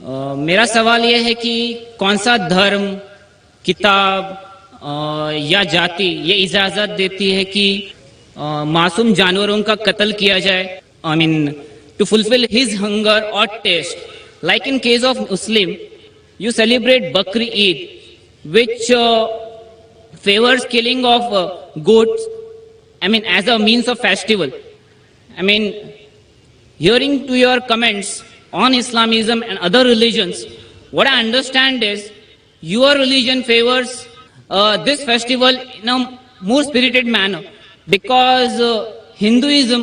میرا سوال یہ ہے کہ کون سا دھرم، کتاب یا جاتی یہ اجازت دیتی ہے کہ معصوم جانوروں کا قتل کیا جائے؟ I mean, to fulfill his hunger or taste. Like in case of Muslim, you celebrate Bakri Eid, which favors killing of goats, I mean, as a means of festival. I mean, hearing to your comments on Islamism and other religions, what I understand is your religion favors this festival in a more spirited manner, because Hinduism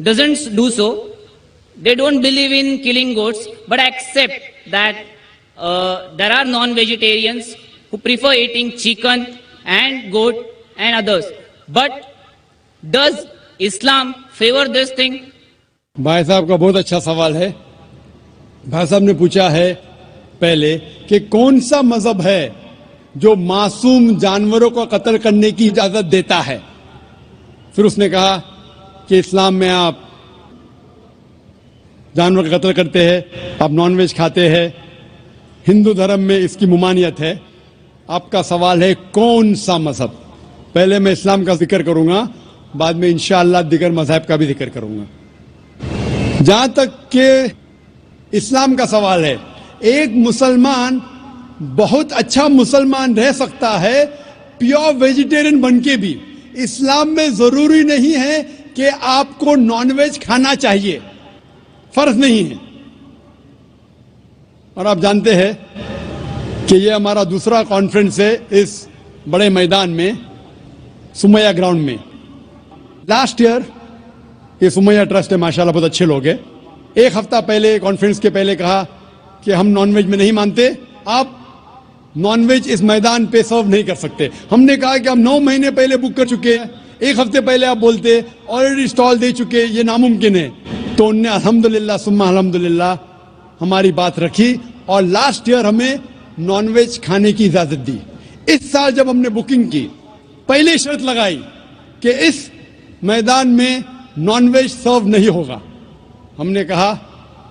doesn't do so. They don't believe in killing goats, but accept that there are non-vegetarians who prefer eating chicken and goat and others. But does Islam favor this thing? بھائی صاحب کا بہت اچھا سوال ہے. بھائی صاحب نے پوچھا ہے پہلے کہ کون سا مذہب ہے جو معصوم جانوروں کو قتل کرنے کی اجازت دیتا ہے. پھر اس نے کہا کہ اسلام میں آپ جانور کا قتل کرتے ہیں, آپ نان ویج کھاتے ہیں, ہندو دھرم میں اس کی ممانعت ہے. آپ کا سوال ہے کون سا مذہب. پہلے میں اسلام کا ذکر کروں گا, بعد میں انشاءاللہ دیگر مذاہب کا بھی ذکر کروں گا. جہاں تک کہ اسلام کا سوال ہے, ایک مسلمان بہت اچھا مسلمان رہ سکتا ہے پیور ویجیٹیرین بن کے بھی. اسلام میں ضروری نہیں ہے کہ آپ کو نان ویج کھانا چاہیے, فرض نہیں ہے. اور آپ جانتے ہیں کہ یہ ہمارا دوسرا کانفرنس ہے اس بڑے میدان میں, سمیہ گراؤنڈ میں. لاسٹ ایئر یہ سمیہ ٹرسٹ ہے, ماشاءاللہ بہت اچھے لوگ ہیں. ایک ہفتہ پہلے کانفرنس کے پہلے کہا کہ ہم نان ویج میں نہیں مانتے, آپ نان ویج اس میدان پہ سرو نہیں کر سکتے. ہم نے کہا کہ ہم 9 مہینے پہلے بک کر چکے ہیں, 1 ہفتے پہلے آپ بولتے آلریڈی اسٹال دے چکے, یہ ناممکن ہے. تو انہوں نے الحمدللہ ثم الحمدللہ ہماری بات رکھی اور لاسٹ ایئر ہمیں نان ویج کھانے کی اجازت دی. اس سال جب ہم نے بکنگ کی, پہلے شرط لگائی کہ اس میدان میں نان ویج سرو نہیں ہوگا. ہم نے کہا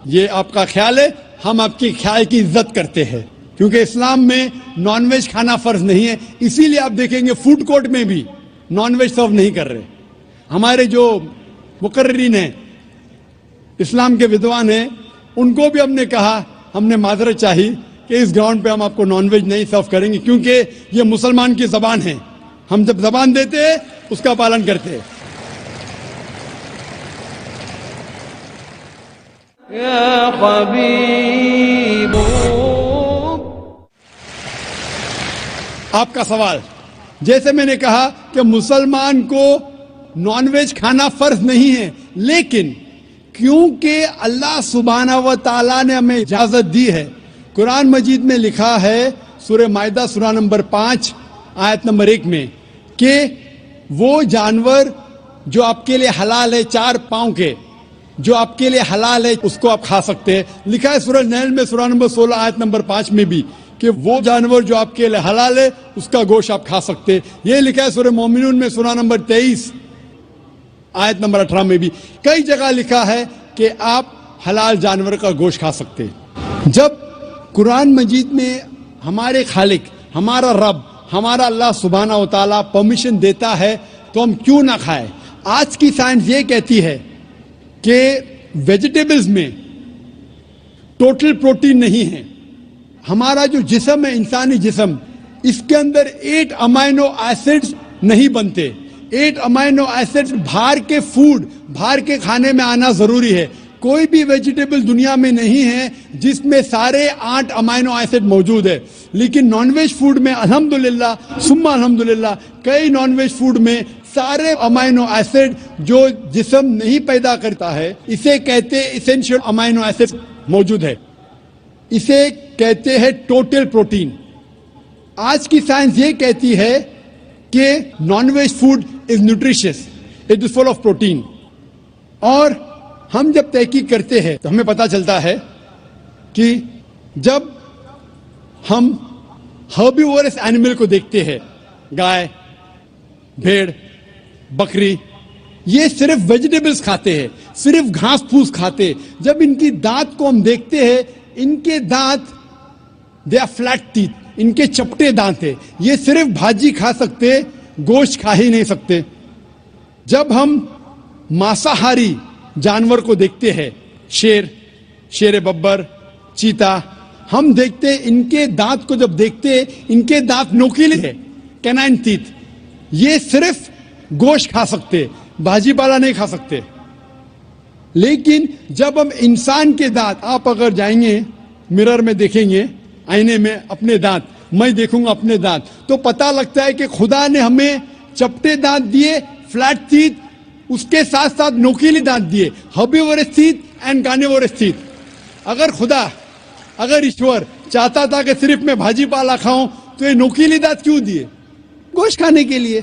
یہ آپ کا خیال ہے, ہم آپ کے خیال کی عزت کرتے ہیں, کیونکہ اسلام میں نان ویج کھانا فرض نہیں ہے. اسی لیے آپ دیکھیں گے فوڈ کورٹ میں بھی نان ویج سرو نہیں کر رہے. ہمارے جو مقررین ہیں, اسلام کے ودوان ہیں, ان کو بھی ہم نے کہا, ہم نے معذرت چاہی کہ اس گراؤنڈ پہ ہم آپ کو نان ویج نہیں سرو کریں گے, کیونکہ یہ مسلمان کی زبان ہے. ہم جب زبان دیتے ہیں اس کا پالن کرتے ہیں. یا حبیب. آپ کا سوال, جیسے میں نے کہا کہ مسلمان کو نان ویج کھانا فرض نہیں ہے, لیکن کیونکہ اللہ سبحانہ و تعالیٰ نے ہمیں اجازت دی ہے. قرآن مجید میں لکھا ہے سورہ مائدہ سورہ نمبر 5 آیت نمبر 1 میں کہ وہ جانور جو آپ کے لیے حلال ہے, 4 پاؤں کے, جو آپ کے لیے حلال ہے اس کو آپ کھا سکتے ہیں. لکھا ہے سورہ نیل میں سورہ نمبر 16 آیت نمبر 5 میں بھی کہ وہ جانور جو آپ کے لیے حلال ہے اس کا گوشت آپ کھا سکتے ہیں. یہ لکھا ہے سورہ مومنون میں سورہ نمبر 23 آیت نمبر 18 میں بھی. کئی جگہ لکھا ہے کہ آپ حلال جانور کا گوشت کھا سکتے ہیں. جب قرآن مجید میں ہمارے خالق, ہمارا رب, ہمارا اللہ سبحانہ و تعالیٰ پرمیشن دیتا ہے تو ہم کیوں نہ کھائیں. آج کی سائنس یہ کہتی ہے کہ ویجیٹیبلز میں ٹوٹل پروٹین نہیں ہے. ہمارا جو جسم ہے, انسانی جسم, اس کے اندر 8 امائنو ایسڈز نہیں بنتے. 8 امائنو ایسڈز باہر کے فوڈ, باہر کے کھانے میں آنا ضروری ہے. کوئی بھی ویجیٹیبل دنیا میں نہیں ہے جس میں سارے 8 امائنو ایسڈ موجود ہے. لیکن نان ویج فوڈ میں الحمدللہ ثم الحمدللہ کئی نان ویج فوڈ میں سارے امائنو ایسڈ جو جسم نہیں پیدا کرتا ہے, اسے کہتے ایسینشیل امائنو ایسڈ موجود ہے. اسے کہتے ہیں ٹوٹل پروٹین. آج کی سائنس یہ کہتی ہے کہ non veg food is nutritious, it is full of protein. اور ہم جب تحقیق کرتے ہیں تو ہمیں پتہ چلتا ہے کہ جب ہم ہربیورس اینیمل کو دیکھتے ہیں, گائے, بھیڑ, بکری, یہ صرف ویجیٹیبلز کھاتے ہیں, صرف گھاس پھوس کھاتے. جب ان کی دانت کو ہم دیکھتے ہیں ان کے دانت دے آر فلیٹ ٹیتھ, ان کے چپٹے دانت ہے. یہ صرف بھاجی کھا سکتے, گوشت کھا ہی نہیں سکتے. جب ہم ماساہاری جانور کو دیکھتے ہیں, شیر ببر, چیتا, ہم دیکھتے ان کے دانت کو جب دیکھتے ان کے دانت نوکیلے ہے, کینائن ٹیتھ. یہ صرف گوشت کھا سکتے, بھاجی پالا نہیں کھا سکتے. لیکن جب ہم انسان کے دانت, آپ اگر جائیں گے مرر میں دیکھیں گے, آئینے میں اپنے دانت, میں دیکھوں گا اپنے دانت, تو پتہ لگتا ہے کہ خدا نے ہمیں چپٹے دانت دیے, فلیٹ ٹیتھ, اس کے ساتھ ساتھ نوکیلی دانت دیے, herbivores teeth and carnivorous teeth. اگر ایشور چاہتا تھا کہ صرف میں بھاجی پالا کھاؤں تو یہ نوکیلی دانت کیوں دیے؟ گوشت کھانے کے لیے.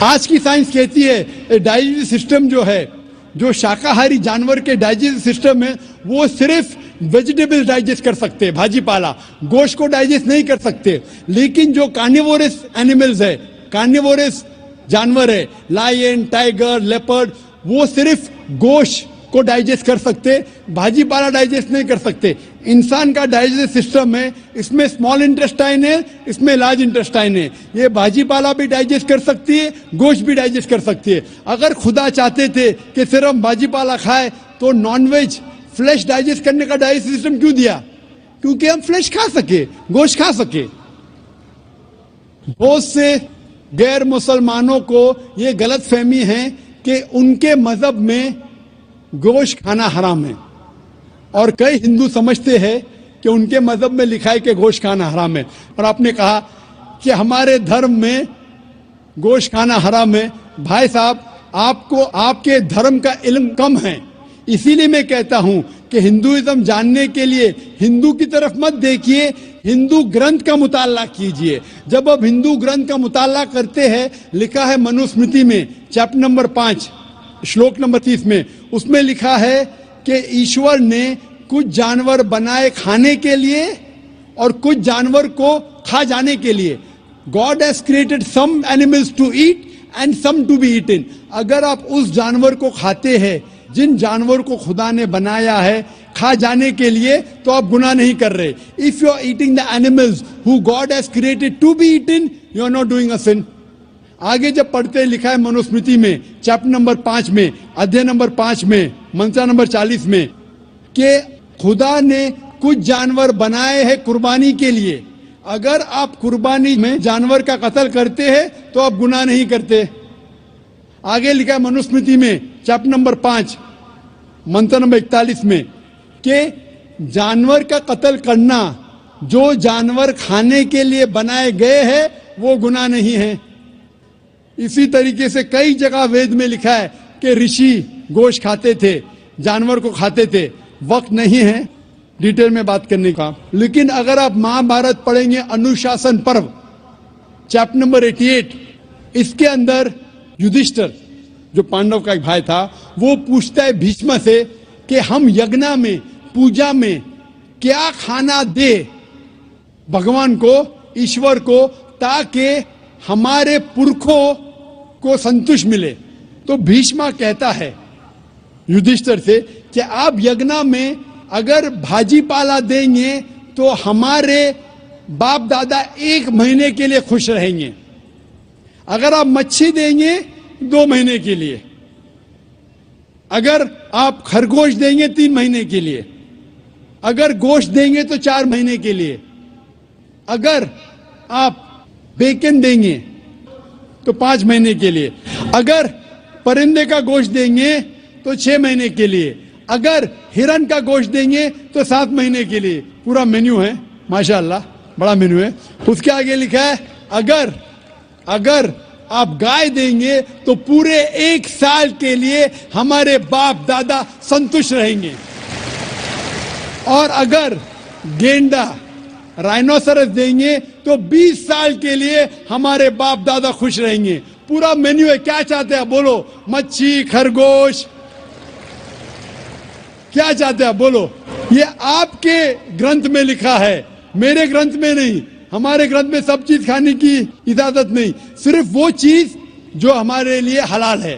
آج کی سائنس کہتی ہے ڈائجسٹو سسٹم جو ہے, جو شاکاہاری جانور کے ڈائجسٹو سسٹم ہے, وہ صرف ویجیٹیبل ڈائجسٹ کر سکتے, بھاجی پالا, گوشت کو ڈائجسٹ نہیں کر سکتے. لیکن جو کارنیورس اینیملز ہے, کارنیورس جانور ہے, لائن, ٹائیگر, لیپرڈ, وہ صرف گوشت کو ڈائجسٹ کر سکتے, بھاجی پالا ڈائجسٹ نہیں کر سکتے. انسان کا ڈائجسٹ سسٹم ہے, اس میں اسمال انٹسٹائن ہے, اس میں لارج انٹسٹائن ہے. یہ بھاجی پالا بھی ڈائجسٹ کر سکتی ہے, گوشت بھی ڈائجسٹ کر سکتی ہے. اگر خدا چاہتے تھے کہ صرف ہم بھاجی پالا کھائے تو نان ویج فلیش ڈائجسٹ کرنے کا ڈائجسٹ سسٹم کیوں دیا؟ کیونکہ ہم فلیش کھا سکے, گوشت کھا سکے. بہت سے غیر مسلمانوں کو یہ غلط فہمی ہے کہ ان کے مذہب میں گوشت کھانا حرام ہے, اور کئی ہندو سمجھتے ہیں کہ ان کے مذہب میں لکھا ہے کہ گوشت کھانا حرام ہے. اور آپ نے کہا کہ ہمارے دھرم میں گوشت کھانا حرام ہے. بھائی صاحب, آپ کو آپ کے دھرم کا علم کم ہے, اسی لیے میں کہتا ہوں کہ ہندوازم جاننے کے لیے ہندو کی طرف مت دیکھیے, ہندو گرنتھ کا مطالعہ کیجئے. جب آپ ہندو گرنتھ کا مطالعہ کرتے ہیں, لکھا ہے منوسمرتی میں چیپٹر نمبر 5 شلوک نمبر 30 میں, اس میں لکھا ہے کہ ایشور نے کچھ جانور بنائے کھانے کے لیے اور کچھ جانور کو کھا جانے کے لیے. God has created some animals to eat and some to be eaten. اگر آپ اس جانور کو کھاتے ہیں جن جانور کو خدا نے بنایا ہے کھا جانے کے لیے, تو آپ گناہ نہیں کر رہے. If you are eating the animals who God has created to be eaten, you are not doing a sin. آگے جب پڑھتے لکھا ہے منوسمرتی میں چیپٹر نمبر 5 میں, ادھیے نمبر 5 میں, منترا نمبر 40 میں, کہ خدا نے کچھ جانور بنائے ہیں قربانی کے لیے. اگر آپ قربانی میں جانور کا قتل کرتے ہیں تو آپ گناہ نہیں کرتے. آگے لکھا ہے منوسمرتی میں چیپٹر نمبر 5 منتر نمبر 41 میں کہ جانور کا قتل کرنا جو جانور کھانے کے لیے بنائے گئے ہیں وہ گناہ نہیں ہے. اسی طریقے سے کئی جگہ وید میں لکھا ہے کہ رشی گوشت کھاتے تھے, جانور کو کھاتے تھے. وقت نہیں ہے ڈیٹیل میں بات کرنے کا, لیکن اگر آپ مہابھارت پڑھیں گے انوشاسن پرو چیپٹر نمبر 88, اس کے اندر یدھشٹر جو پانڈو کا ایک بھائی تھا, وہ پوچھتا ہے بھیشما سے کہ ہم یگنا میں, پوجا میں کیا کھانا دے بھگوان کو, ایشور کو, تاکہ ہمارے پرکھوں کو سنتوش ملے. تو بھیشما کہتا ہے یدھشٹر سے کہ آپ یگنا میں اگر بھاجی پالا دیں گے تو ہمارے باپ دادا 1 مہینے کے لیے خوش رہیں گے. اگر آپ مچھی دیں گے 2 مہینے کے لیے, اگر آپ خرگوش دیں گے 3 مہینے کے لیے, اگر گوشت دیں گے تو 4 مہینے کے لیے, اگر آپ بیکن دیں گے تو 5 مہینے کے لیے, اگر پرندے کا گوشت دیں گے تو 6 مہینے کے لیے, اگر ہرن کا گوشت دیں گے تو 7 مہینے کے لیے. پورا مینیو ہے, ماشاءاللہ بڑا مینیو ہے. اس کے آگے لکھا ہے اگر آپ گائے دیں گے تو پورے 1 سال کے لیے ہمارے باپ دادا سنتوش رہیں گے, اور اگر گینڈا رائنوسرس دیں گے تو 20 سال کے لیے ہمارے باپ دادا خوش رہیں گے. پورا مینیو ہے. کیا چاہتے ہیں بولو؟ مچھی, خرگوش, کیا چاہتے ہیں بولو؟ یہ آپ کے گرنتھ میں لکھا ہے, میرے گرنتھ میں نہیں. ہمارے گرنتھ میں سب چیز کھانے کی اجازت نہیں, صرف وہ چیز جو ہمارے لیے حلال ہے.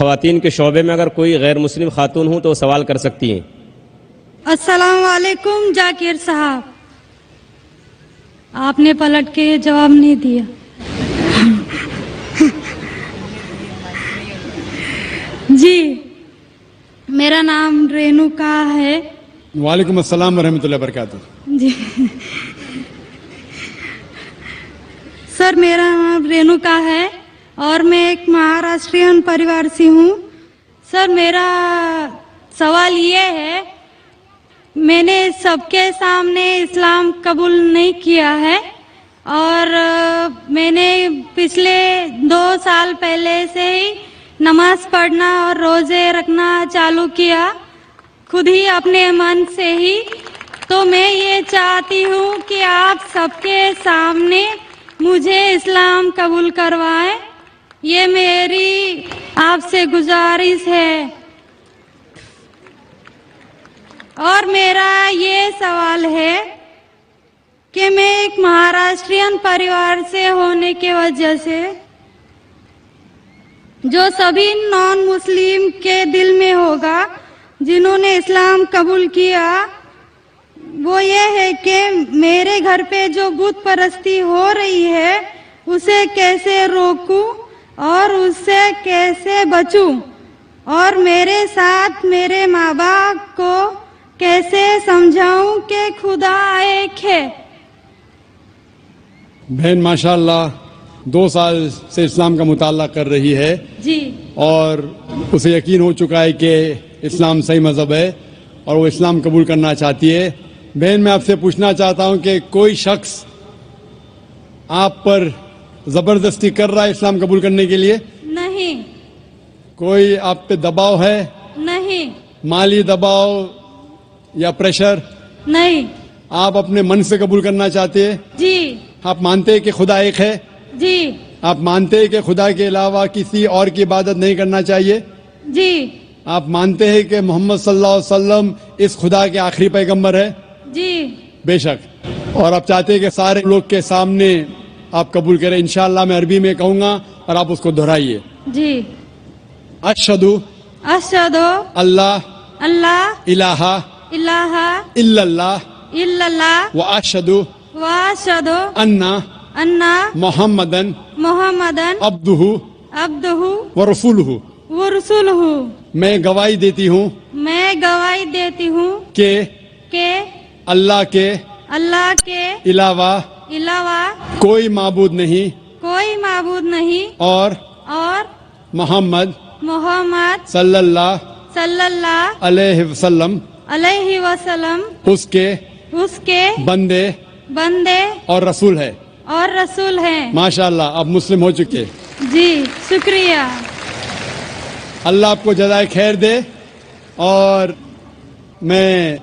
خواتین کے شعبے میں اگر کوئی غیر مسلم خاتون ہوں تو وہ سوال کر سکتی ہیں۔ السلام علیکم جاکر صاحب، آپ نے پلٹ کے جواب نہیں دیا۔ جی، میرا نام رینوکا ہے۔ وعلیکم السلام ورحمۃ اللہ وبرکاتہ۔ جی سر، میرا نام رینوکا ہے اور میں ایک مہاراشٹرین پریوار سے ہوں۔ سر، میرا سوال یہ ہے، میں نے سب کے سامنے اسلام قبول نہیں کیا ہے اور میں نے پچھلے 2 سال پہلے سے ہی نماز پڑھنا اور روزے رکھنا چالو کیا، خود ہی اپنے من سے ہی۔ تو میں یہ چاہتی ہوں کہ آپ سب کے سامنے مجھے اسلام قبول کروائیں، یہ میری آپ سے گزارش ہے۔ اور میرا یہ سوال ہے کہ میں ایک مہاراشٹرین پریوار سے ہونے کی وجہ سے جو سبھی نان مسلم کے دل میں ہوگا جنہوں نے اسلام قبول کیا، وہ یہ ہے کہ میرے گھر پہ جو بت پرستی ہو رہی ہے اسے کیسے روکوں اور اس سے کیسے بچوں، اور میرے ساتھ میرے ماں باپ کو کیسے سمجھاؤں کہ خدا ایک ہے۔ بہن ماشاءاللہ 2 سال سے اسلام کا مطالعہ کر رہی ہے جی، اور اسے یقین ہو چکا ہے کہ اسلام صحیح مذہب ہے اور وہ اسلام قبول کرنا چاہتی ہے۔ بہن، میں آپ سے پوچھنا چاہتا ہوں کہ کوئی شخص آپ پر زبردستی کر رہا ہے اسلام قبول کرنے کے لیے؟ نہیں، کوئی آپ پہ دباؤ ہے؟ نہیں، مالی دباؤ یا پریشر؟ نہیں۔ آپ اپنے من سے قبول کرنا چاہتے ہیں؟ جی، آپ مانتے ہیں کہ خدا ایک ہے؟ جی، آپ مانتے ہیں کہ خدا کے علاوہ کسی اور کی عبادت نہیں کرنا چاہیے؟ جی، آپ مانتے ہیں کہ محمد صلی اللہ علیہ وسلم اس خدا کے آخری پیغمبر ہے؟ جی، بے شک۔ اور آپ چاہتے ہیں کہ سارے لوگ کے سامنے آپ قبول کریں؟ انشاءاللہ میں عربی میں کہوں گا اور آپ اس کو دہرائیے۔ جی۔ اشہدو اشہدو اللہ اللہ الہ الہ الا اللہ الا اللہ واشہدو واشہدو انا انا محمدن محمدن عبدہ عبدہ ورسولہ۔ ورسولہ۔ میں گواہی دیتی ہوں میں گواہی دیتی ہوں کہ اللہ کے علاوہ علاوہ کوئی معبود نہیں کوئی معبود نہیں اور اور محمد محمد صلی اللہ صلی اللہ علیہ وسلم علیہ وسلم اس کے بندے اور رسول ہے۔ اور رسول ہیں۔ ماشاءاللہ آپ مسلم ہو چکے۔ جی، شکریہ۔ اللہ آپ کو جزائے خیر دے۔ اور میں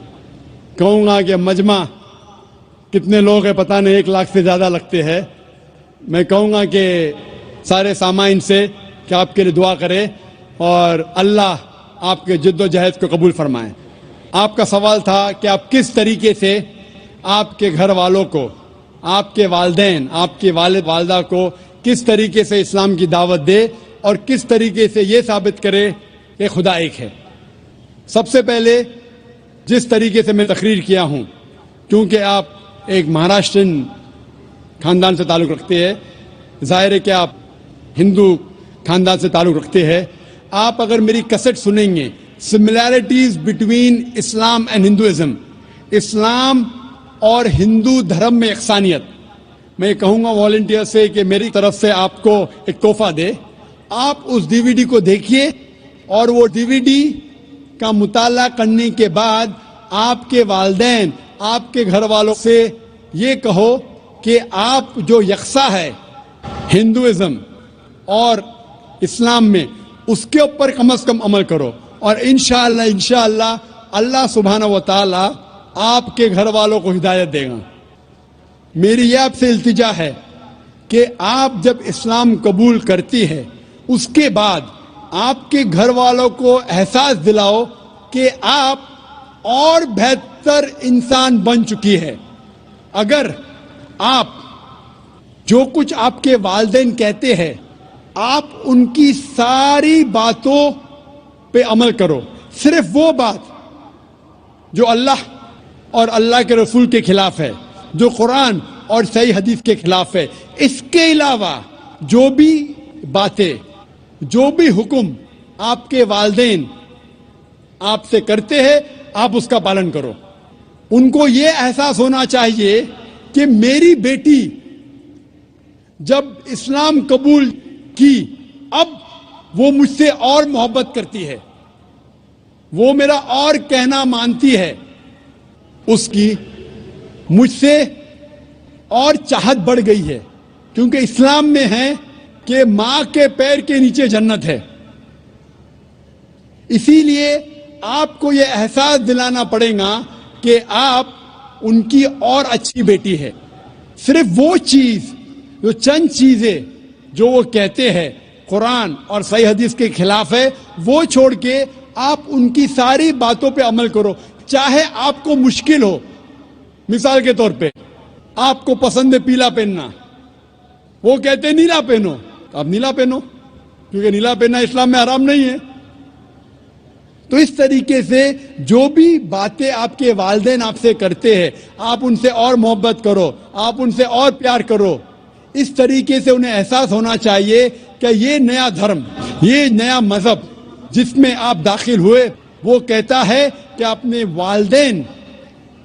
کہوں گا کہ مجمع کتنے لوگ ہیں پتہ نہیں، 1 لاکھ سے زیادہ لگتے ہیں۔ میں کہوں گا کہ سارے سامعین سے کہ آپ کے لیے دعا کرے اور اللہ آپ کے جد و جہد کو قبول فرمائے۔ آپ کا سوال تھا کہ آپ کس طریقے سے آپ کے گھر والوں کو، آپ کے والدین، آپ کے والد والدہ کو کس طریقے سے اسلام کی دعوت دے اور کس طریقے سے یہ ثابت کرے کہ خدا ایک ہے۔ سب سے پہلے جس طریقے سے میں تقریر کیا ہوں، کیونکہ آپ ایک مہاراشٹرین خاندان سے تعلق رکھتے ہیں، ظاہر ہے کہ آپ ہندو خاندان سے تعلق رکھتے ہیں، آپ اگر میری کیسٹ سنیں گے similarities between Islam and Hinduism, اسلام اور ہندو دھرم میں یکسانیت، میں کہوں گا والنٹیئر سے کہ میری طرف سے آپ کو ایک تحفہ دے، آپ اس ڈی وی ڈی کو دیکھیے اور وہ ڈی وی ڈی کا مطالعہ کرنے کے بعد آپ کے والدین، آپ کے گھر والوں سے یہ کہو کہ آپ جو یکساں ہے ہندوازم اور اسلام میں، اس کے اوپر کم از کم عمل کرو، اور انشاءاللہ اللہ سبحانہ و تعالی آپ کے گھر والوں کو ہدایت دے گا۔ میری یہ آپ سے التجا ہے کہ آپ جب اسلام قبول کرتی ہے اس کے بعد آپ کے گھر والوں کو احساس دلاؤ کہ آپ اور بہتر انسان بن چکی ہے۔ اگر آپ جو کچھ آپ کے والدین کہتے ہیں آپ ان کی ساری باتوں پہ عمل کرو. صرف وہ بات جو اللہ اور اللہ کے رسول کے خلاف ہے, جو قرآن اور صحیح حدیث کے خلاف ہے. اس کے علاوہ جو بھی باتیں, جو بھی حکم آپ کے والدین آپ سے کرتے ہیں, آپ اس کا پالن کرو. ان کو یہ احساس ہونا چاہیے کہ میری بیٹی جب اسلام قبول کی, اب وہ مجھ سے اور محبت کرتی ہے, وہ میرا اور کہنا مانتی ہے, اس کی مجھ سے اور چاہت بڑھ گئی ہے. کیونکہ اسلام میں ہے کہ ماں کے پیر کے نیچے جنت ہے. اسی لیے آپ کو یہ احساس دلانا پڑے گا کہ آپ ان کی اور اچھی بیٹی ہے. صرف وہ چیز, جو چند چیزیں جو وہ کہتے ہیں قرآن اور صحیح حدیث کے خلاف ہے, وہ چھوڑ کے آپ ان کی ساری باتوں پہ عمل کرو. چاہے آپ کو مشکل ہو. مثال کے طور پہ آپ کو پسند ہے پیلا پہننا, وہ کہتے نیلا پہنو, آپ نیلا پہنو, کیونکہ نیلا پہننا اسلام میں حرام نہیں ہے. تو اس طریقے سے جو بھی باتیں آپ کے والدین آپ سے کرتے ہیں, آپ ان سے اور محبت کرو, آپ ان سے اور پیار کرو. اس طریقے سے انہیں احساس ہونا چاہیے کہ یہ نیا دھرم, یہ نیا مذہب جس میں آپ داخل ہوئے, وہ کہتا ہے کہ اپنے والدین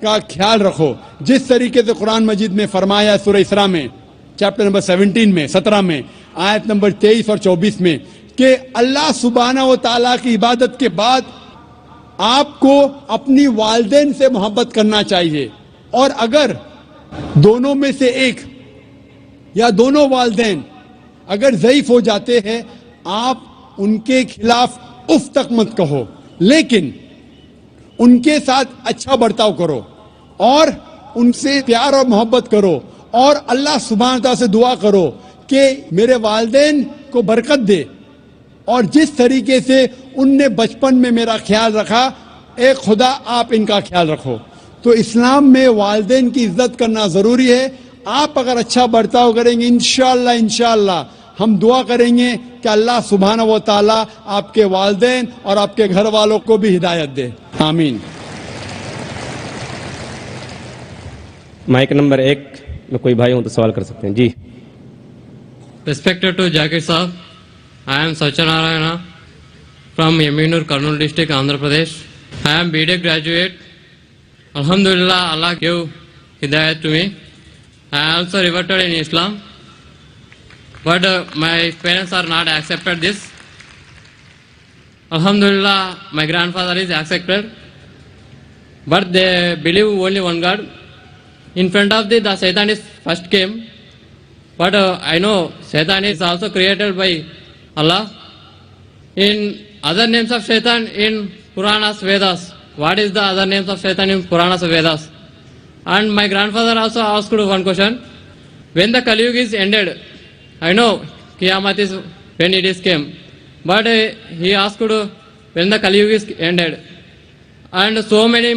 کا خیال رکھو. جس طریقے سے قرآن مجید میں فرمایا سورہ اسراء میں چیپٹر نمبر 17 میں 17 میں آیت نمبر 23 اور 24 میں کہ اللہ سبحانہ و تعالیٰ کی عبادت کے بعد آپ کو اپنی والدین سے محبت کرنا چاہیے. اور اگر دونوں میں سے ایک یا دونوں والدین اگر ضعیف ہو جاتے ہیں, آپ ان کے خلاف اف تک مت کہو, لیکن ان کے ساتھ اچھا برتاؤ کرو اور ان سے پیار اور محبت کرو, اور اللہ سبحانہ تعالیٰ سے دعا کرو کہ میرے والدین کو برکت دے, اور جس طریقے سے ان نے بچپن میں میرا خیال رکھا, اے خدا آپ ان کا خیال رکھو. تو اسلام میں والدین کی عزت کرنا ضروری ہے. آپ اگر اچھا برتاؤ کریں گے, انشاءاللہ ہم دعا کریں گے کہ اللہ سبحانہ و تعالیٰ آپ کے والدین اور آپ کے گھر والوں کو بھی ہدایت دے. آمین. مائک نمبر 1 میں کوئی بھائی ہوں تو سوال کر سکتے ہیں. جی. Respected to Jakir Saab, I am Satyanarayana from Yaminur, Kurnool district, Andhra Pradesh. I am BTech graduate. Alhamdulillah, Allah gave hidayat to me. I also reverted in Islam, but my parents are not accepted this. Alhamdulillah, my grandfather is accepted, but they believe only one God. In front of the Satan is first came, but I know Satan is also created by Allah. In other names of Satan in Puranas, Vedas, what is the other names of Satan in Puranas, Vedas? And my grandfather also asked one question. When the Kali Yuga is ended, I know Qiyamah is when it is came, but he asked when the Kali Yuga is ended. And so many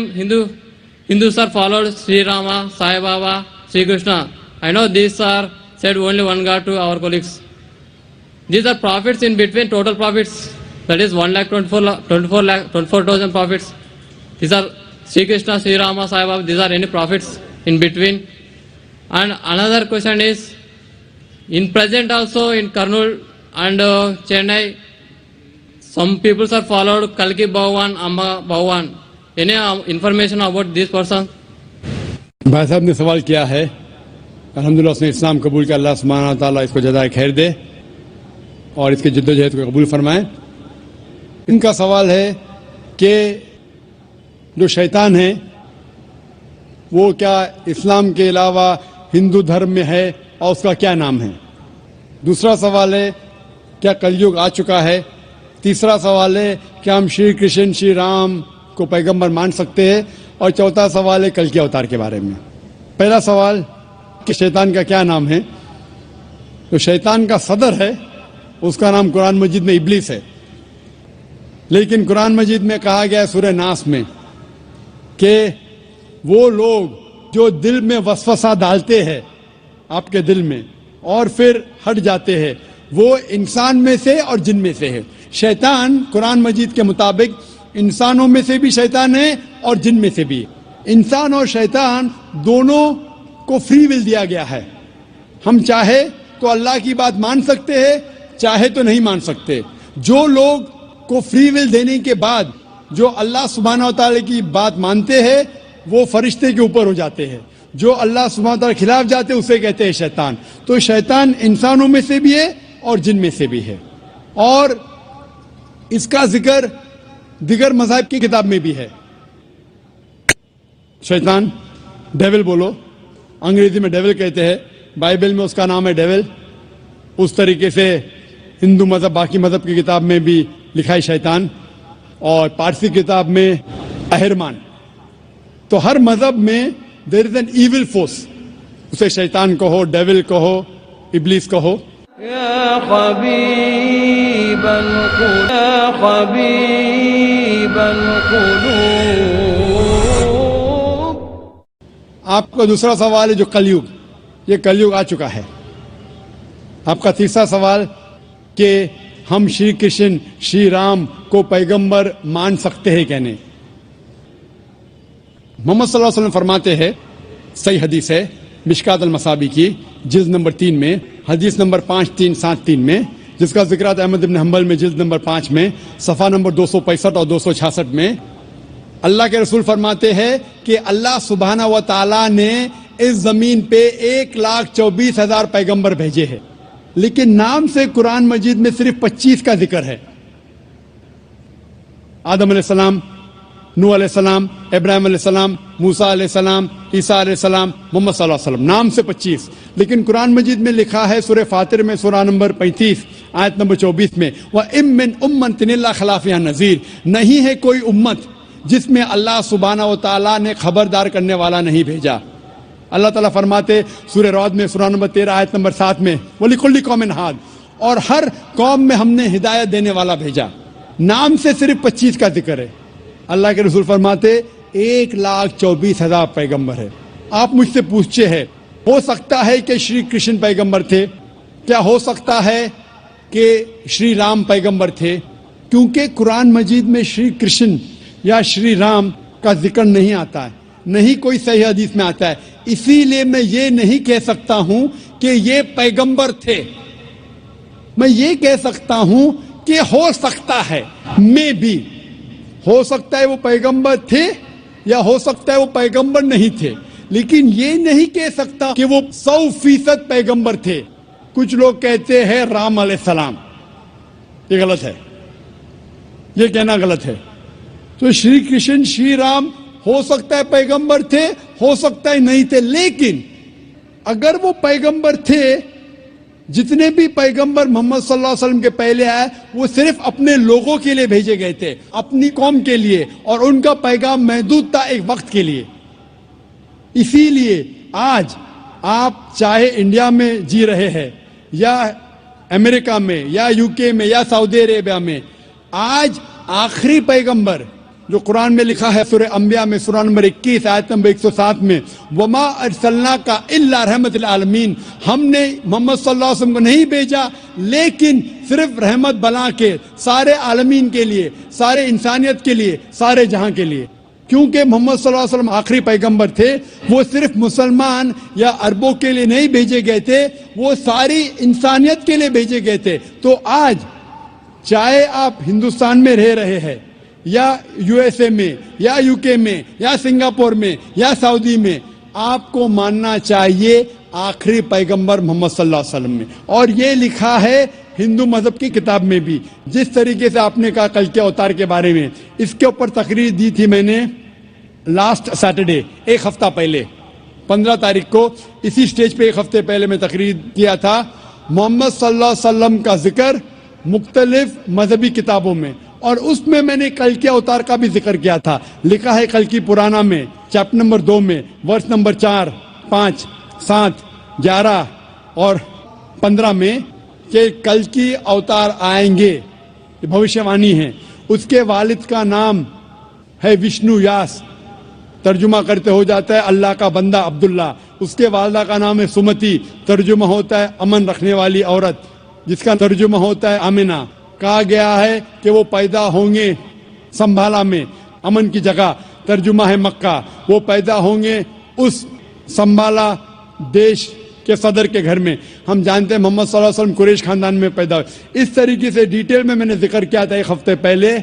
Hindus are followed Sri Rama, Sai Baba, Sri Krishna. I know these are said only one God to our colleagues. These are prophets in between, total prophets. That is 1,24,000 prophets. These are Sri Krishna, Sri Rama, Sai Baba. These are any prophets in between. And another question is, in present also in Kurnool and Chennai, some people are followed Kalki Bhagwan, Amba Bhagwan. Any information about this person? بھائی صاحب نے سوال کیا ہے. الحمدللہ اس نے اسلام قبول کیا. اللہ سبحانہ تعالیٰ اس کو جزائے خیر دے اور اس کے جد و جہد کو قبول فرمائے. ان کا سوال ہے کہ جو شیطان ہے وہ کیا اسلام کے علاوہ ہندو دھرم میں ہے اور اس کا کیا نام ہے. دوسرا سوال ہے کیا کلیوگ آ چکا ہے. تیسرا سوال ہے کیا ہم شری کرشن شری رام کو پیغمبر مان سکتے ہیں. اور چوتھا سوال ہے کل کے اوتار کے بارے میں. پہلا سوال کہ شیطان کا کیا نام ہے. تو شیطان کا صدر ہے, اس کا نام قرآن مجید میں ابلیس ہے. لیکن قرآن مجید میں کہا گیا ہے سورہ ناس میں کہ وہ لوگ جو دل میں وسوسہ ڈالتے ہیں آپ کے دل میں اور پھر ہٹ جاتے ہیں, وہ انسان میں سے اور جن میں سے ہے. شیطان قرآن مجید کے مطابق انسانوں میں سے بھی شیطان ہے اور جن میں سے بھی. انسان اور شیطان دونوں کو فری ول دیا گیا ہے. ہم چاہے تو اللہ کی بات مان سکتے ہیں, چاہے تو نہیں مان سکتے. جو لوگ کو فری ول دینے کے بعد جو اللہ سبحانہ و تعالی کی بات مانتے ہیں وہ فرشتے کے اوپر ہو جاتے ہیں. جو اللہ سبحانہ و تعالی کے خلاف جاتے ہیں اسے کہتے ہیں شیطان. تو شیطان انسانوں میں سے بھی ہے اور جن میں سے بھی ہے. اور اس کا ذکر دیگر مذاہب کی کتاب میں بھی ہے. شیطان ڈیول بولو, انگریزی میں ڈیول کہتے ہیں, بائبل میں اس کا نام ہے ڈیول. اس طریقے سے ہندو مذہب باقی مذہب کی کتاب میں بھی لکھا ہے شیطان, اور پارسی کتاب میں اہرمان. تو ہر مذہب میں دیر از این ایول فورس, اسے شیطان کہو, ڈیول کہو, ابلیس کہو. يا حبيب القلوب يا حبيب القلوب. آپ کا دوسرا سوال ہے جو کلیوگ, یہ کلیوگ آ چکا ہے. آپ کا تیسرا سوال کہ ہم شری کرشن شری رام کو پیغمبر مان سکتے ہیں کہ نہیں. محمد صلی اللہ علیہ وسلم فرماتے ہیں, صحیح حدیث ہے مشکات المصابی کی جلد نمبر 3 میں, حدیث نمبر 5373 میں, جس کا ذکر ہے احمد بن حنبل میں جلد نمبر 5 میں صفحہ نمبر 265 اور 266 میں. اللہ کے رسول فرماتے ہیں کہ اللہ سبحانہ و تعالی نے اس زمین پہ 1,24,000 پیغمبر بھیجے ہیں, لیکن نام سے قرآن مجید میں صرف 25 کا ذکر ہے. آدم علیہ السلام, نوح علیہ السلام, ابراہیم علیہ السلام, موسیٰ علیہ السلام, عیسیٰ علیہ السلام, محمد صلی اللہ علیہ وسلم, نام سے 25. لیکن قرآن مجید میں لکھا ہے سورہ فاطر میں سورہ نمبر 35 آیت نمبر 24 میں, وَإِن مِّنْ أُمَّةٍ إِلَّا خَلَا فِيهَا نَذِيرٌ. نہیں ہے کوئی امت جس میں اللہ سبحانہ و تعالیٰ نے خبردار کرنے والا نہیں بھیجا. اللہ تعالیٰ فرماتے سورہ رعد میں سورہ نمبر 13 آیت نمبر 7 میں, وَلِكُلِّ قَوْمٍ هَادٍ, اور ہر قوم میں ہم نے ہدایت دینے والا بھیجا. نام سے صرف 25 کا ذکر ہے. اللہ کے رسول فرماتے 1,24,000 پیغمبر ہے. آپ مجھ سے پوچھتے ہیں ہو سکتا ہے کہ شری کرشن پیغمبر تھے, کیا ہو سکتا ہے کہ شری رام پیغمبر تھے؟ کیونکہ قرآن مجید میں شری کرشن یا شری رام کا ذکر نہیں آتا ہے, نہیں کوئی صحیح حدیث میں آتا ہے. اسی لیے میں یہ نہیں کہہ سکتا ہوں کہ یہ پیغمبر تھے. میں یہ کہہ سکتا ہوں کہ ہو سکتا ہے, میں بھی ہو سکتا ہے وہ پیغمبر تھے یا ہو سکتا ہے وہ پیغمبر نہیں تھے, لیکن یہ نہیں کہہ سکتا کہ وہ 100% پیغمبر تھے. کچھ لوگ کہتے ہیں رام علیہ السلام, یہ غلط ہے, یہ کہنا غلط ہے. تو شری کرشن شری رام ہو سکتا ہے پیغمبر تھے, ہو سکتا ہے نہیں تھے, لیکن اگر وہ پیغمبر تھے, جتنے بھی پیغمبر محمد صلی اللہ علیہ وسلم کے پہلے آئے وہ صرف اپنے لوگوں کے لیے بھیجے گئے تھے, اپنی قوم کے لیے, اور ان کا پیغام محدود تھا ایک وقت کے لیے. اسی لیے آج آپ چاہے انڈیا میں جی رہے ہیں یا امریکہ میں یا UK میں یا سعودی عربیہ میں, آج آخری پیغمبر جو قرآن میں لکھا ہے سورہ انبیاء میں سورہ نمبر 21 آیت نمبر 107 میں, وَمَا أَرْسَلْنَاكَ إِلَّا رَحْمَةً لِلْعَالَمِينَ, ہم نے محمد صلی اللہ علیہ وسلم کو نہیں بھیجا لیکن صرف رحمت بنا کے سارے عالمین کے لیے, سارے انسانیت کے لیے, سارے جہاں کے لیے. کیونکہ محمد صلی اللہ علیہ وسلم آخری پیغمبر تھے, وہ صرف مسلمان یا عربوں کے لیے نہیں بھیجے گئے تھے, وہ ساری انسانیت کے لیے بھیجے گئے تھے. تو آج چاہے آپ ہندوستان میں رہ رہے ہیں یا USA میں یا UK میں یا سنگاپور میں یا سعودی میں, آپ کو ماننا چاہیے آخری پیغمبر محمد صلی اللہ علیہ وسلم میں. اور یہ لکھا ہے ہندو مذہب کی کتاب میں بھی. جس طریقے سے آپ نے کہا کل کے اوتار کے بارے میں, اس کے اوپر تقریر دی تھی میں نے لاسٹ سیٹرڈے, ایک ہفتہ پہلے 15 تاریخ کو اسی سٹیج پہ ایک ہفتے پہلے میں تقریر کیا تھا. محمد صلی اللہ علیہ وسلم کا ذکر مختلف مذہبی کتابوں میں, اور اس میں میں نے کل کے اوتار کا بھی ذکر کیا تھا. لکھا ہے کل کی پرانا میں چیپٹر نمبر 2 میں ورس نمبر 4, 5, 7, 11 اور 15 میں کہ کل کی اوتار آئیں گے, یہ بھوشیہ وانی ہے. اس کے والد کا نام ہے وشنو یاس, ترجمہ کرتے ہو جاتا ہے اللہ کا بندہ عبداللہ. اس کے والدہ کا نام ہے سمتی, ترجمہ ہوتا ہے امن رکھنے والی عورت. جس کا ترجمہ ہوتا ہے آمنہ. کہا گیا ہے کہ وہ پیدا ہوں گے سنبھالا میں، امن کی جگہ، ترجمہ ہے مکہ. وہ پیدا ہوں گے اس سنبھالا دیش کے صدر کے گھر میں. ہم جانتے ہیں محمد صلی اللہ علیہ وسلم قریش خاندان میں پیدا ہوئے. اس طریقے سے ڈیٹیل میں نے ذکر کیا تھا ایک ہفتے پہلے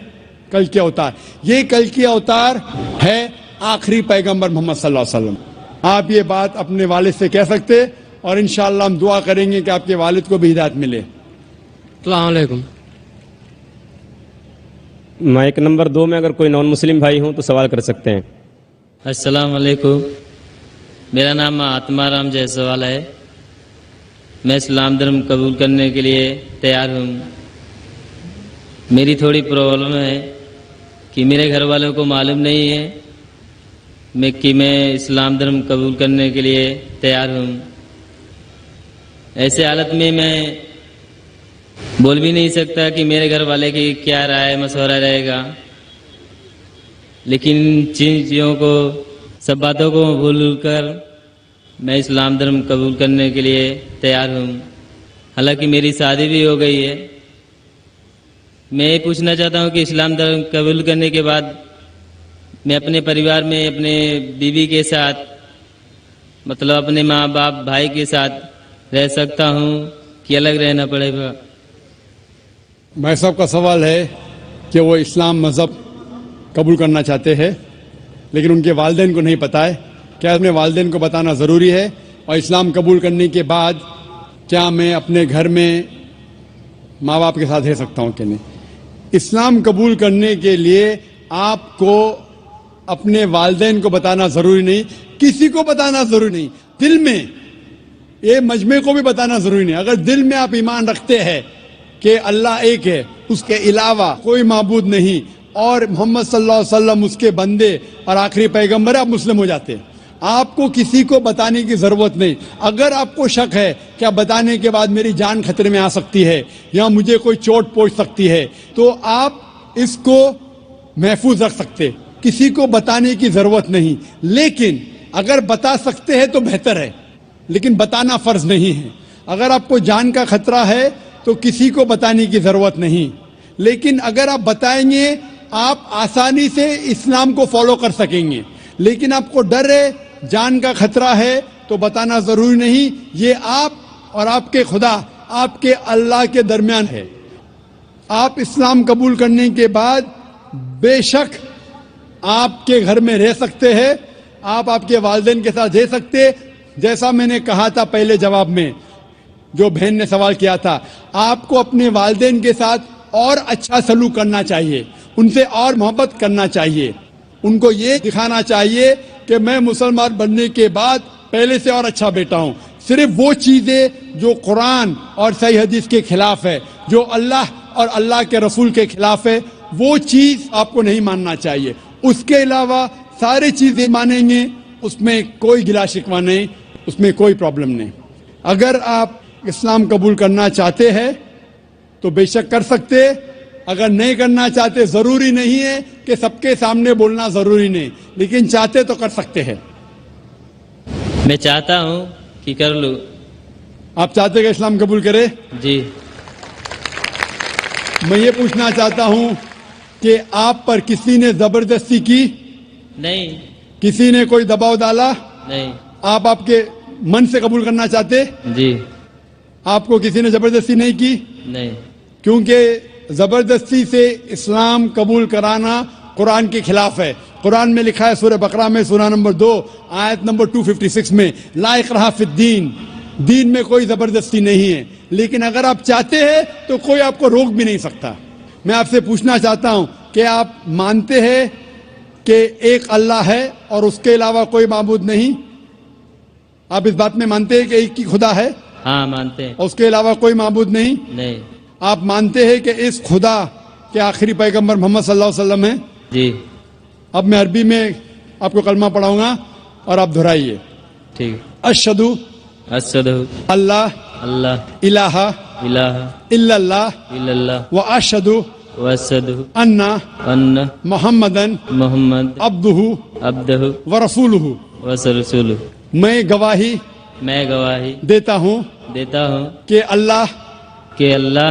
کل کی اوتار. یہ کل کی اوتار ہے آخری پیغمبر محمد صلی اللہ علیہ وسلم. آپ یہ بات اپنے والد سے کہہ سکتے اور انشاءاللہ ہم دعا کریں گے کہ آپ کے والد کو بھی ہدایت ملے. السلام علیکم. مائک نمبر 2 میں اگر کوئی نان مسلم بھائی ہوں تو سوال کر سکتے ہیں. السلام علیکم. میرا نام آتما رام جیسوال ہے. میں اسلام دھرم قبول کرنے کے لیے تیار ہوں. میری تھوڑی پرابلم ہے کہ میرے گھر والوں کو معلوم نہیں ہے کہ میں اسلام دھرم قبول کرنے کے لیے تیار ہوں. ایسے حالت میں بول بھی نہیں سکتا کہ میرے گھر والے کی کیا رائے مشورہ رہے گا، لیکن چیزوں کو سب باتوں کو بھول کر میں اسلام دھرم قبول کرنے کے لیے تیار ہوں. حالانکہ میری شادی بھی ہو گئی ہے. میں یہ پوچھنا چاہتا ہوں کہ اسلام دھرم قبول کرنے کے بعد میں اپنے پریوار میں اپنے بیوی کے ساتھ مطلب اپنے ماں باپ بھائی کے ساتھ رہ سکتا ہوں کہ الگ رہنا پڑے گا؟ بھائی صاحب کا سوال ہے کہ وہ اسلام مذہب قبول کرنا چاہتے ہیں لیکن ان کے والدین کو نہیں پتہ ہے. کیا اپنے والدین کو بتانا ضروری ہے؟ اور اسلام قبول کرنے کے بعد کیا میں اپنے گھر میں ماں باپ کے ساتھ رہ سکتا ہوں کہ نہیں؟ اسلام قبول کرنے کے لیے آپ کو اپنے والدین کو بتانا ضروری نہیں، کسی کو بتانا ضروری نہیں. دل میں یہ مجمع کو بھی بتانا ضروری نہیں. اگر دل میں آپ ایمان رکھتے ہیں کہ اللہ ایک ہے، اس کے علاوہ کوئی معبود نہیں اور محمد صلی اللہ علیہ وسلم اس کے بندے اور آخری پیغمبر ہے، آپ مسلم ہو جاتے ہیں. آپ کو کسی کو بتانے کی ضرورت نہیں. اگر آپ کو شک ہے کہ بتانے کے بعد میری جان خطرے میں آ سکتی ہے یا مجھے کوئی چوٹ پہنچ سکتی ہے تو آپ اس کو محفوظ رکھ سکتے. کسی کو بتانے کی ضرورت نہیں. لیکن اگر بتا سکتے ہیں تو بہتر ہے، لیکن بتانا فرض نہیں ہے. اگر آپ کو جان کا خطرہ ہے تو کسی کو بتانے کی ضرورت نہیں. لیکن اگر آپ بتائیں گے آپ آسانی سے اسلام کو فالو کر سکیں گے. لیکن آپ کو ڈر ہے، جان کا خطرہ ہے تو بتانا ضروری نہیں. یہ آپ اور آپ کے خدا، آپ کے اللہ کے درمیان ہے. آپ اسلام قبول کرنے کے بعد بے شک آپ کے گھر میں رہ سکتے ہیں، آپ کے والدین کے ساتھ رہ سکتے. جیسا میں نے کہا تھا پہلے جواب میں جو بہن نے سوال کیا تھا، آپ کو اپنے والدین کے ساتھ اور اچھا سلوک کرنا چاہیے، ان سے اور محبت کرنا چاہیے. ان کو یہ دکھانا چاہیے کہ میں مسلمان بننے کے بعد پہلے سے اور اچھا بیٹا ہوں. صرف وہ چیزیں جو قرآن اور صحیح حدیث کے خلاف ہے، جو اللہ اور اللہ کے رسول کے خلاف ہے، وہ چیز آپ کو نہیں ماننا چاہیے. اس کے علاوہ ساری چیزیں مانیں گے، اس میں کوئی گلا شکوہ نہیں، اس میں کوئی پرابلم نہیں. اگر آپ اسلام قبول کرنا چاہتے ہیں تو بے شک کر سکتے. اگر نہیں کرنا چاہتے ضروری نہیں ہے کہ سب کے سامنے بولنا ضروری نہیں، لیکن چاہتے تو کر سکتے ہیں. میں چاہتا ہوں کہ کر لوں. آپ چاہتے کہ اسلام قبول کرے؟ جی. میں یہ پوچھنا چاہتا ہوں کہ آپ پر کسی نے زبردستی کی؟ نہیں. کسی نے کوئی دباؤ ڈالا؟ نہیں. آپ کے من سے قبول کرنا چاہتے؟ جی. آپ کو کسی نے زبردستی نہیں کی؟ نہیں. کیونکہ زبردستی سے اسلام قبول کرانا قرآن کے خلاف ہے. قرآن میں لکھا ہے سورہ بقرہ میں سورہ نمبر 2 آیت نمبر 256 میں، لا اکراہ فی الدین، دین میں کوئی زبردستی نہیں ہے. لیکن اگر آپ چاہتے ہیں تو کوئی آپ کو روک بھی نہیں سکتا. میں آپ سے پوچھنا چاہتا ہوں کہ آپ مانتے ہیں کہ ایک اللہ ہے اور اس کے علاوہ کوئی معبود نہیں؟ آپ اس بات میں مانتے ہیں کہ ایک ہی خدا ہے؟ ہاں مانتے ہیں. اور اس کے علاوہ کوئی معبود نہیں؟ نہیں. آپ مانتے ہیں کہ اس خدا کے آخری پیغمبر محمد صلی اللہ علیہ وسلم ہیں؟ جی. اب میں عربی میں آپ کو کلمہ پڑھاؤں گا اور آپ دہرائیے. ٹھیک. اشہدو اللہ اللہ الہ الہ الا اللہ الا اللہ واشہدو واشہدو ان ان محمدن محمد عبدہ عبدہ ورسولہ. ورسولہ. میں گواہی میں گواہی دیتا ہوں دیتا ہوں کہ اللہ کہ اللہ